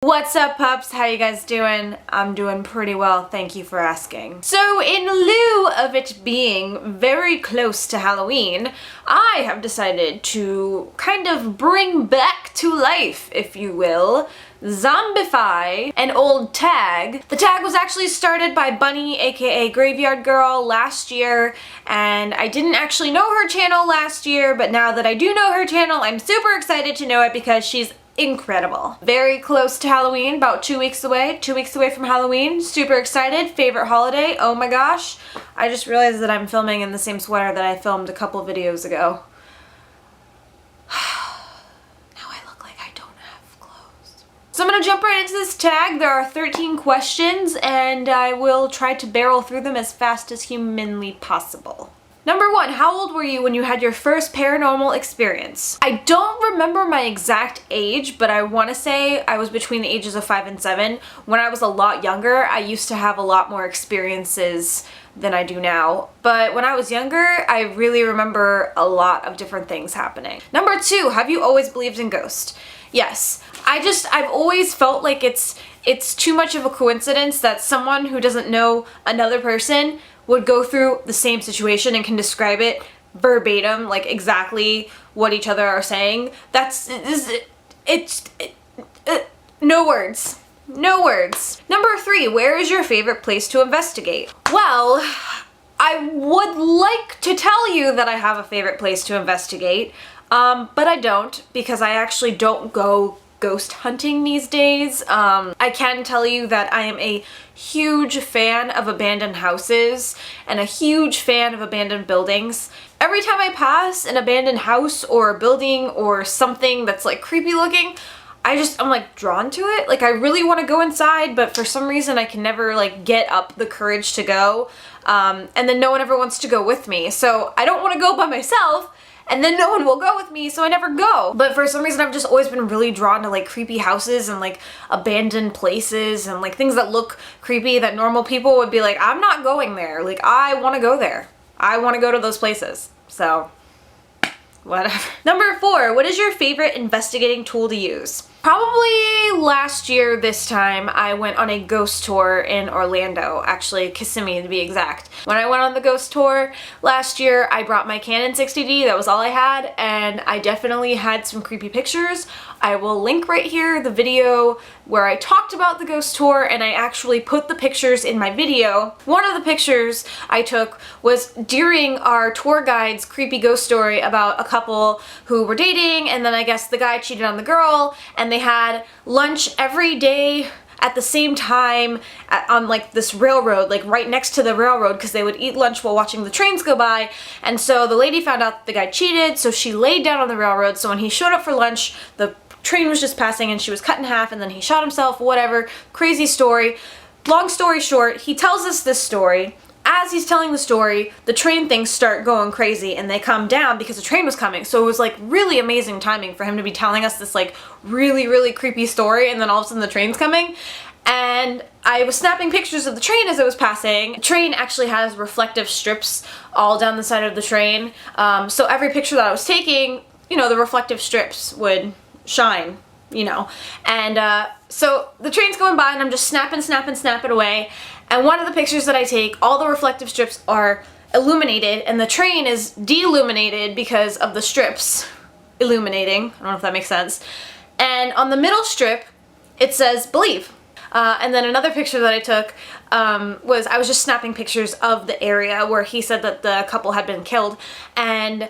What's up, pups? How you guys doing? I'm doing pretty well, thank you for asking. So in lieu of it being very close to Halloween, I have decided to kind of bring back to life, if you will, zombify an old tag. The tag was actually started by Bunny, aka Graveyard Girl, last year, and I didn't actually know her channel last year, but now that I do know her channel, I'm super excited to know it because she's incredible. Very close to Halloween, about 2 weeks away. 2 weeks away from Halloween. Super excited. Favorite holiday. Oh my gosh. I just realized that I'm filming in the same sweater that I filmed a couple videos ago. Now I look like I don't have clothes. So I'm gonna jump right into this tag. There are 13 questions and I will try to barrel through them as fast as humanly possible. Number 1, how old were you when you had your first paranormal experience? I don't remember my exact age, but I want to say I was between the ages of 5 and 7. When I was a lot younger, I used to have a lot more experiences than I do now. But when I was younger, I really remember a lot of different things happening. Number 2, have you always believed in ghosts? Yes. I've always felt like it's too much of a coincidence that someone who doesn't know another person would go through the same situation and can describe it verbatim, like exactly what each other are saying. No words. No words. Number 3, where is your favorite place to investigate? Well, I would like to tell you that I have a favorite place to investigate, but I don't, because I actually don't go ghost hunting these days. I can tell you that I am a huge fan of abandoned houses and a huge fan of abandoned buildings. Every time I pass an abandoned house or a building or something that's like creepy looking, I'm like drawn to it. Like I really want to go inside, but for some reason I can never like get up the courage to go. And then no one ever wants to go with me. So I don't want to go by myself, and then no one will go with me, so I never go. But for some reason I've just always been really drawn to like creepy houses and like abandoned places and like things that look creepy that normal people would be like, I'm not going there. Like I want to go there. I want to go to those places. So whatever. Number 4, what is your favorite investigating tool to use? Probably last year this time I went on a ghost tour in Orlando, actually Kissimmee to be exact. When I went on the ghost tour last year, I brought my Canon 60D, that was all I had, and I definitely had some creepy pictures. I will link right here the video where I talked about the ghost tour and I actually put the pictures in my video. One of the pictures I took was during our tour guide's creepy ghost story about a couple who were dating, and then I guess the guy cheated on the girl, and they had lunch every day at the same time on like this railroad, like right next to the railroad, because they would eat lunch while watching the trains go by. And so the lady found out the guy cheated, so she laid down on the railroad, so when he showed up for lunch, the train was just passing and she was cut in half, and then he shot himself, whatever. Crazy story. Long story short, he tells us this story. As he's telling the story, the train things start going crazy and they come down because the train was coming. So it was like really amazing timing for him to be telling us this like really, really creepy story, and then all of a sudden the train's coming. And I was snapping pictures of the train as it was passing. The train actually has reflective strips all down the side of the train. So every picture that I was taking, you know, the reflective strips would shine, you know. And so the train's going by and I'm just snapping away. And one of the pictures that I take, all the reflective strips are illuminated and the train is de-illuminated because of the strips illuminating. I don't know if that makes sense. And on the middle strip, it says believe. And then another picture that I took was I was just snapping pictures of the area where he said that the couple had been killed, and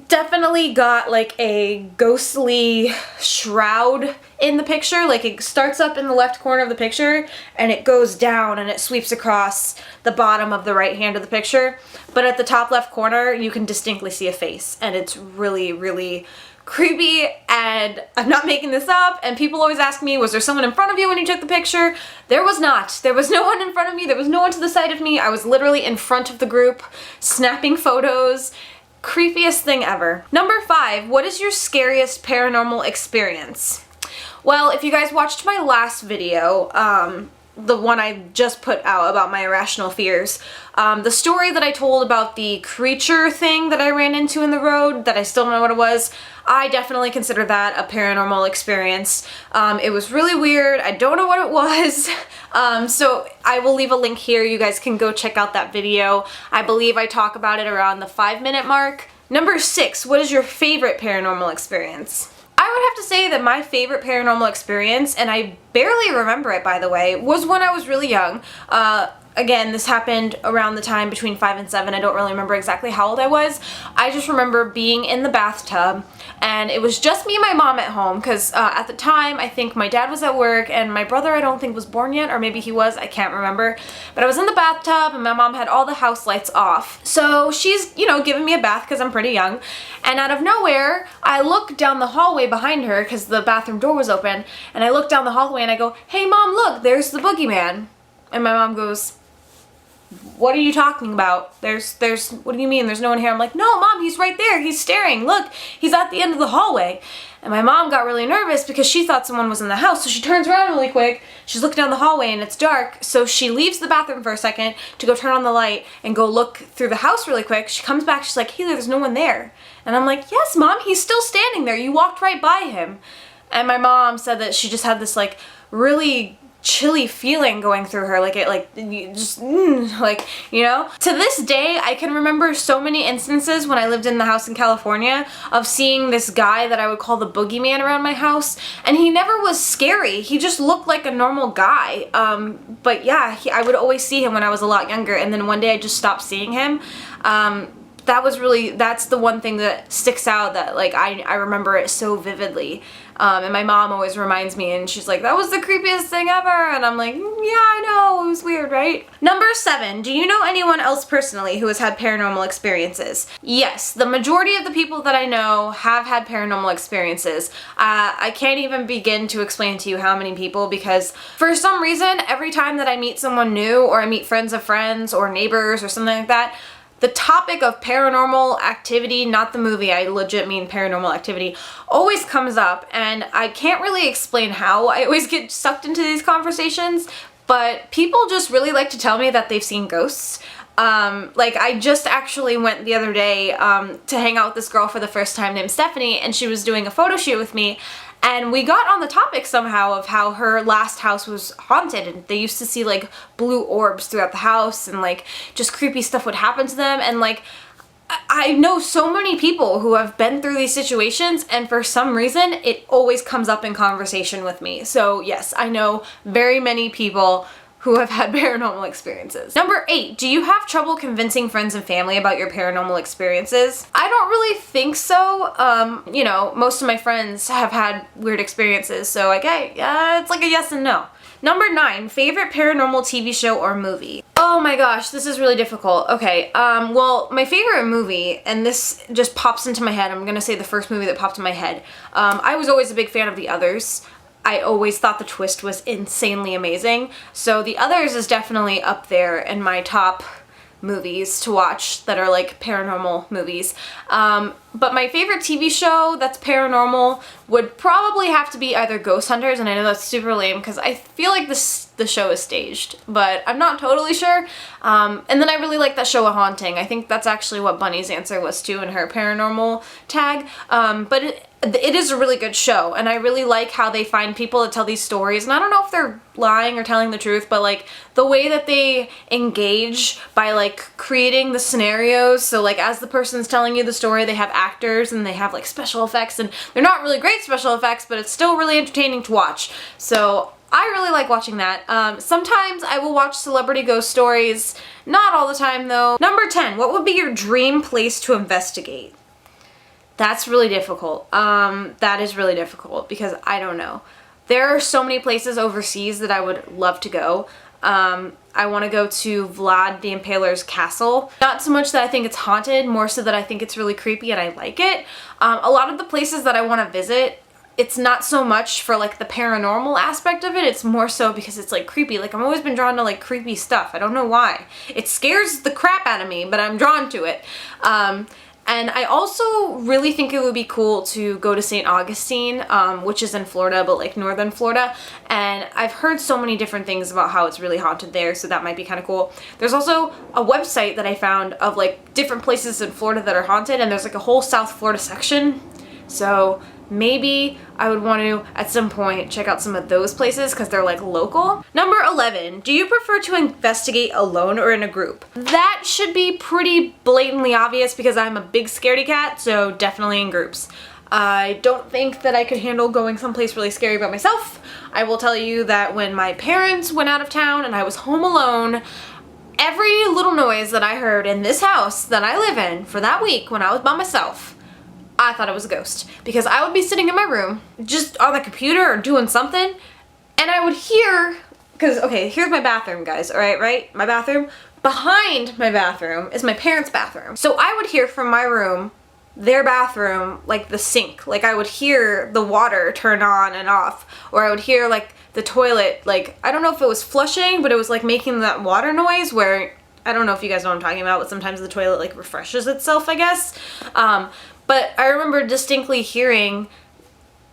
definitely got like a ghostly shroud in the picture. Like it starts up in the left corner of the picture and it goes down and it sweeps across the bottom of the right hand of the picture. But at the top left corner you can distinctly see a face, and it's really, really creepy. And I'm not making this up, and people always ask me, was there someone in front of you when you took the picture? There was not. There was no one in front of me. There was no one to the side of me. I was literally in front of the group snapping photos. Creepiest thing ever. Number 5, what is your scariest paranormal experience? Well, if you guys watched my last video, the one I just put out about my irrational fears. The story that I told about the creature thing that I ran into in the road that I still don't know what it was, I definitely consider that a paranormal experience. It was really weird. I don't know what it was. So I will leave a link here. You guys can go check out that video. I believe I talk about it around the 5-minute mark. Number 6, what is your favorite paranormal experience? I would have to say that my favorite paranormal experience, and I barely remember it by the way, was when I was really young. Again, this happened around the time between 5 and 7. I don't really remember exactly how old I was. I just remember being in the bathtub, and it was just me and my mom at home because at the time I think my dad was at work and my brother I don't think was born yet, or maybe he was, I can't remember. But I was in the bathtub and my mom had all the house lights off. So she's, you know, giving me a bath because I'm pretty young. And out of nowhere, I look down the hallway behind her because the bathroom door was open, and I look down the hallway and I go, "Hey mom, look, there's the boogeyman." And my mom goes, "What are you talking about? What do you mean? There's no one here?" I'm like, "No, mom, he's right there. He's staring. Look, he's at the end of the hallway." And my mom got really nervous because she thought someone was in the house. So she turns around really quick. She's looking down the hallway and it's dark. So she leaves the bathroom for a second to go turn on the light and go look through the house really quick. She comes back. She's like, "Kayleigh, there's no one there." And I'm like, "Yes, mom, he's still standing there. You walked right by him." And my mom said that she just had this like really chilly feeling going through her, like it, like you just like, you know. To this day I can remember so many instances when I lived in the house in California of seeing this guy that I would call the boogeyman around my house, and he never was scary. He just looked like a normal guy. But yeah, I would always see him when I was a lot younger, and then one day I just stopped seeing him. That's the one thing that sticks out, that like I remember it so vividly. And my mom always reminds me, and she's like, "That was the creepiest thing ever." And I'm like, "Yeah, I know, it was weird, right?" Number 7, do you know anyone else personally who has had paranormal experiences? Yes, the majority of the people that I know have had paranormal experiences. I can't even begin to explain to you how many people, because for some reason, every time that I meet someone new, or I meet friends of friends, or neighbors, or something like that, the topic of paranormal activity, not the movie, I legit mean paranormal activity, always comes up, and I can't really explain how I always get sucked into these conversations, but people just really like to tell me that they've seen ghosts. Like I just actually went the other day to hang out with this girl for the first time named Stephanie, and she was doing a photo shoot with me. And we got on the topic somehow of how her last house was haunted, and they used to see like blue orbs throughout the house, and like just creepy stuff would happen to them. And like I know so many people who have been through these situations, and for some reason it always comes up in conversation with me. So yes, I know very many people who have had paranormal experiences. Number 8, do you have trouble convincing friends and family about your paranormal experiences? I don't really think so. You know, most of my friends have had weird experiences, so like, it's like a yes and no. Number 9, favorite paranormal TV show or movie? Oh my gosh, this is really difficult. Okay, well, my favorite movie, and this just pops into my head, I'm gonna say the first movie that popped in my head. I was always a big fan of The Others. I always thought the twist was insanely amazing. So The Others is definitely up there in my top movies to watch that are like paranormal movies. But my favorite TV show that's paranormal would probably have to be either Ghost Hunters, and I know that's super lame because I feel like the show is staged, but I'm not totally sure. And then I really like that show A Haunting. I think that's actually what Bunny's answer was too in her Paranormal Tag. But it is a really good show, and I really like how they find people to tell these stories, and I don't know if they're lying or telling the truth, but like the way that they engage by like creating the scenarios. So like as the person's telling you the story, they have actors and they have like special effects, and they're not really great special effects, but it's still really entertaining to watch. So I really like watching that. Sometimes I will watch celebrity ghost stories, not all the time though. Number 10, what would be your dream place to investigate? That's really difficult. That is really difficult because I don't know. There are so many places overseas that I would love to go. I want to go to Vlad the Impaler's castle. Not so much that I think it's haunted, more so that I think it's really creepy and I like it. A lot of the places that I want to visit, it's not so much for like the paranormal aspect of it, it's more so because it's like creepy. Like I've always been drawn to like creepy stuff. I don't know why. It scares the crap out of me, but I'm drawn to it. And I also really think it would be cool to go to St. Augustine, which is in Florida, but like northern Florida. And I've heard so many different things about how it's really haunted there, so that might be kind of cool. There's also a website that I found of like different places in Florida that are haunted, and there's like a whole South Florida section. So maybe I would want to, at some point, check out some of those places because they're like local. Number 11, do you prefer to investigate alone or in a group? That should be pretty blatantly obvious because I'm a big scaredy cat, so definitely in groups. I don't think that I could handle going someplace really scary by myself. I will tell you that when my parents went out of town and I was home alone, every little noise that I heard in this house that I live in for that week when I was by myself, I thought it was a ghost, because I would be sitting in my room just on the computer or doing something, and I would hear, because okay, here's my bathroom, guys, all right, right? My bathroom. Behind my bathroom is my parents' bathroom. So I would hear from my room, their bathroom, like the sink. Like I would hear the water turn on and off, or I would hear like the toilet, like, I don't know if it was flushing, but it was like making that water noise where, I don't know if you guys know what I'm talking about, but sometimes the toilet like refreshes itself, I guess. But I remember distinctly hearing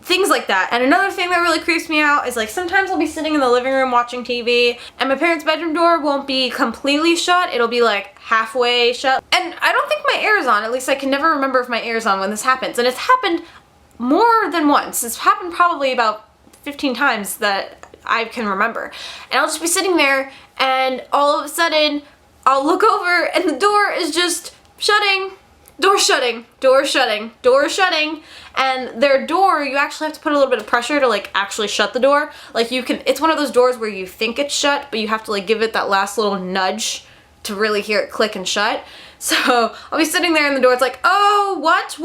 things like that. And another thing that really creeps me out is like sometimes I'll be sitting in the living room watching TV and my parents' bedroom door won't be completely shut. It'll be like halfway shut. And I don't think my air is on. At least I can never remember if my air is on when this happens. And it's happened more than once. It's happened probably about 15 times that I can remember. And I'll just be sitting there and all of a sudden I'll look over and the door is just shutting. Door shutting, door shutting, door shutting, and their door, you actually have to put a little bit of pressure to like actually shut the door. Like you can, it's one of those doors where you think it's shut, but you have to like give it that last little nudge to really hear it click and shut. So I'll be sitting there and the door's like, oh, what?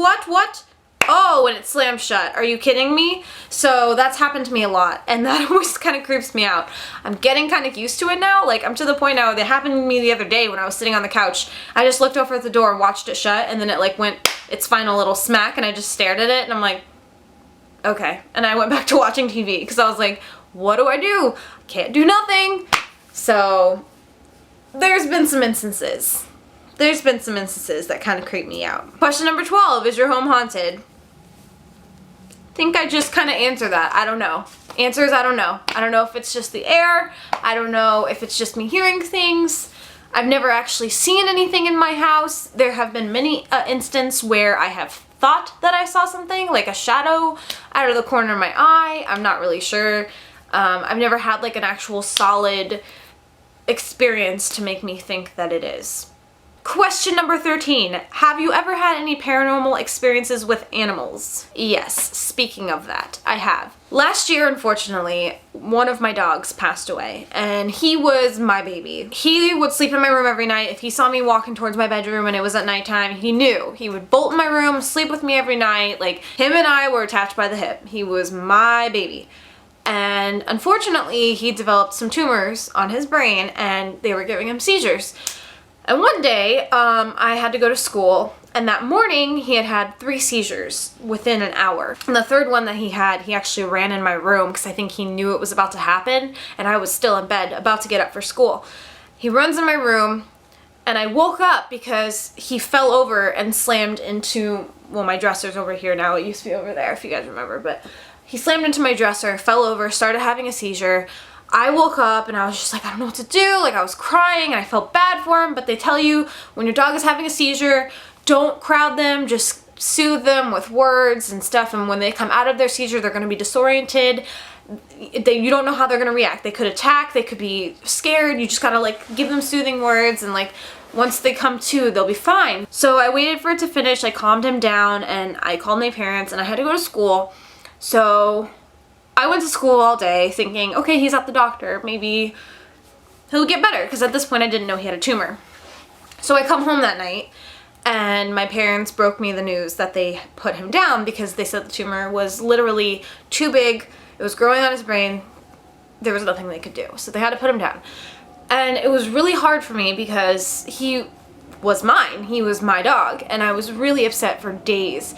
Oh, and it slams shut. Are you kidding me? So that's happened to me a lot, and that always kind of creeps me out. I'm getting kind of used to it now. Like, I'm to the point now, that happened to me the other day when I was sitting on the couch. I just looked over at the door and watched it shut, and then it like went its final little smack, and I just stared at it, and I'm like, okay. And I went back to watching TV, because I was like, what do? I can't do nothing. So there's been some instances. That kind of creep me out. Question number 12, is your home haunted? Think I just kind of answer that. I don't know. Answer is I don't know. I don't know if it's just the air. I don't know if it's just me hearing things. I've never actually seen anything in my house. There have been many instances where I have thought that I saw something, like a shadow out of the corner of my eye. I'm not really sure. I've never had like an actual solid experience to make me think that it is. Question number 13, have you ever had any paranormal experiences with animals? Yes, speaking of that, I have. Last year, unfortunately, one of my dogs passed away, and he was my baby. He would sleep in my room every night. If he saw me walking towards my bedroom and it was at nighttime, he knew. He would bolt in my room, sleep with me every night. Like, him and I were attached by the hip. He was my baby. And unfortunately, he developed some tumors on his brain, and they were giving him seizures. And one day, I had to go to school, and that morning he had 3 seizures within an hour. And the third one that he actually ran in my room because I think he knew it was about to happen, and I was still in bed, about to get up for school. He runs in my room, and I woke up because he fell over and slammed into, well, my dresser's over here now. It used to be over there, if you guys remember, but he slammed into my dresser, fell over, started having a seizure. I woke up and I was just like, I don't know what to do. Like, I was crying and I felt bad for him, but they tell you when your dog is having a seizure, don't crowd them, just soothe them with words and stuff, and when they come out of their seizure, they're going to be disoriented. You don't know how they're going to react. They could attack, they could be scared. You just gotta like give them soothing words, and like once they come to, they'll be fine. So I waited for it to finish, I calmed him down, and I called my parents, and I had to go to school. So I went to school all day thinking, okay, he's at the doctor, maybe he'll get better, because at this point I didn't know he had a tumor. So I come home that night, and my parents broke me the news that they put him down because they said the tumor was literally too big, it was growing on his brain, there was nothing they could do. So they had to put him down. And it was really hard for me because he was mine, he was my dog, and I was really upset for days.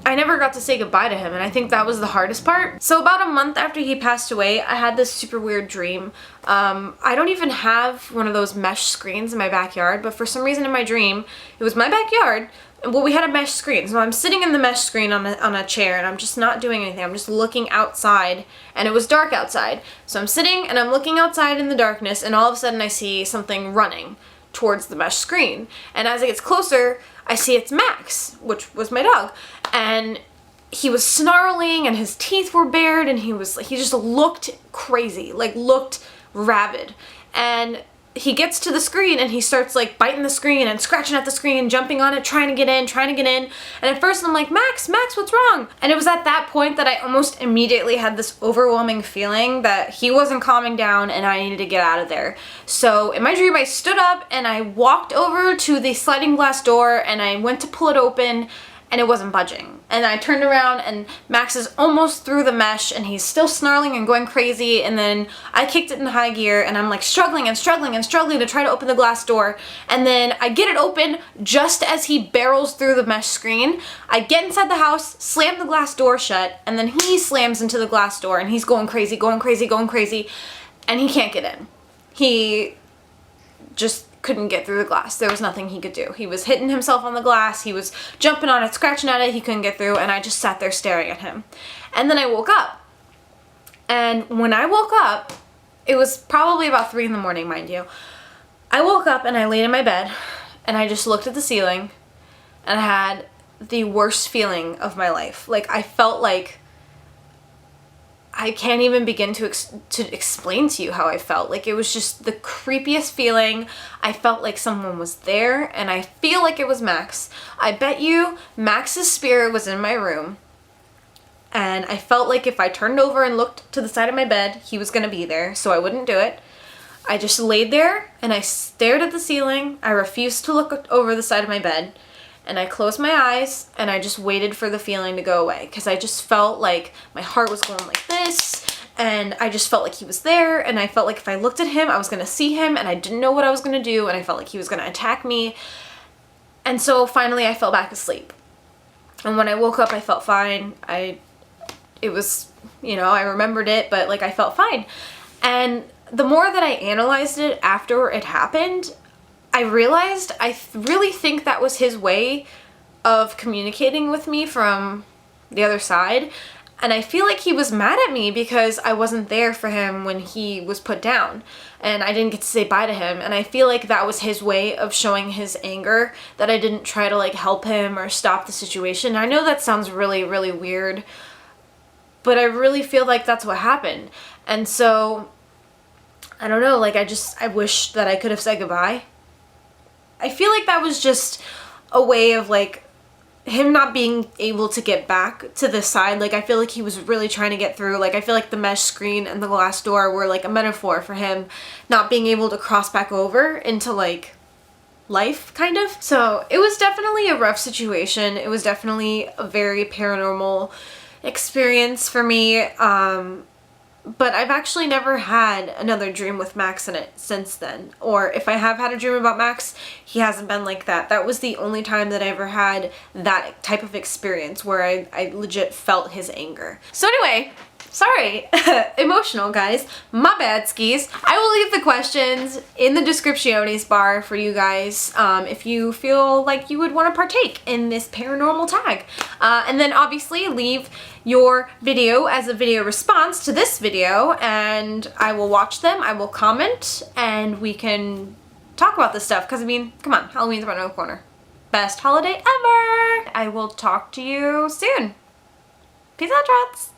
I never got to say goodbye to him, and I think that was the hardest part. So about a month after he passed away, I had this super weird dream. I don't even have one of those mesh screens in my backyard, but for some reason in my dream, it was my backyard. Well, we had a mesh screen, so I'm sitting in the mesh screen on a chair, and I'm just not doing anything. I'm just looking outside, and it was dark outside. So I'm sitting, and I'm looking outside in the darkness, and all of a sudden I see something running towards the mesh screen. And as it gets closer, I see it's Max, which was my dog. And he was snarling, and his teeth were bared, and he just looked crazy, like looked rabid. And he gets to the screen and he starts like biting the screen and scratching at the screen, jumping on it, trying to get in. And at first I'm like, Max, what's wrong? And it was at that point that I almost immediately had this overwhelming feeling that he wasn't calming down and I needed to get out of there. So in my dream, I stood up and I walked over to the sliding glass door and I went to pull it open, and it wasn't budging. And I turned around and Max is almost through the mesh and he's still snarling and going crazy, and then I kicked it in high gear and I'm like struggling to try to open the glass door, and then I get it open just as he barrels through the mesh screen. I get inside the house, slam the glass door shut, and then he slams into the glass door and he's going crazy, and he can't get in. He just couldn't get through the glass. There was nothing he could do. He was hitting himself on the glass, he was jumping on it, scratching at it, he couldn't get through, and I just sat there staring at him. And then I woke up. And when I woke up, it was probably about 3 in the morning, mind you. I woke up and I laid in my bed and I just looked at the ceiling and I had the worst feeling of my life. Like, I felt like I can't even begin to explain to you how I felt. Like, it was just the creepiest feeling. I felt like someone was there, and I feel like it was Max. I bet you Max's spirit was in my room, and I felt like if I turned over and looked to the side of my bed, he was gonna be there, so I wouldn't do it. I just laid there, and I stared at the ceiling. I refused to look over the side of my bed. And I closed my eyes and I just waited for the feeling to go away, because I just felt like my heart was going like this, and I just felt like he was there, and I felt like if I looked at him I was gonna see him, and I didn't know what I was gonna do, and I felt like he was gonna attack me. And so finally I fell back asleep, and when I woke up I felt fine. It was, you know, I remembered it, but like I felt fine. And the more that I analyzed it after it happened, I realized I really think that was his way of communicating with me from the other side. And I feel like he was mad at me because I wasn't there for him when he was put down and I didn't get to say bye to him. And I feel like that was his way of showing his anger, that I didn't try to like help him or stop the situation. I know that sounds really, really weird, but I really feel like that's what happened. And so, I don't know, like I wish that I could have said goodbye. I feel like that was just a way of like him not being able to get back to the side. Like, I feel like he was really trying to get through. Like, I feel like the mesh screen and the glass door were like a metaphor for him not being able to cross back over into like life, kind of. So it was definitely a rough situation. It was definitely a very paranormal experience for me. But I've actually never had another dream with Max in it since then. Or if I have had a dream about Max, he hasn't been like that. That was the only time that I ever had that type of experience where I legit felt his anger. So anyway, sorry, emotional guys, my bad skis. I will leave the questions in the descriptiones bar for you guys if you feel like you would want to partake in this paranormal tag. And then obviously leave your video as a video response to this video, and I will watch them, I will comment, and we can talk about this stuff, because I mean, come on, Halloween's around the corner. Best holiday ever! I will talk to you soon. Peace out, Trots!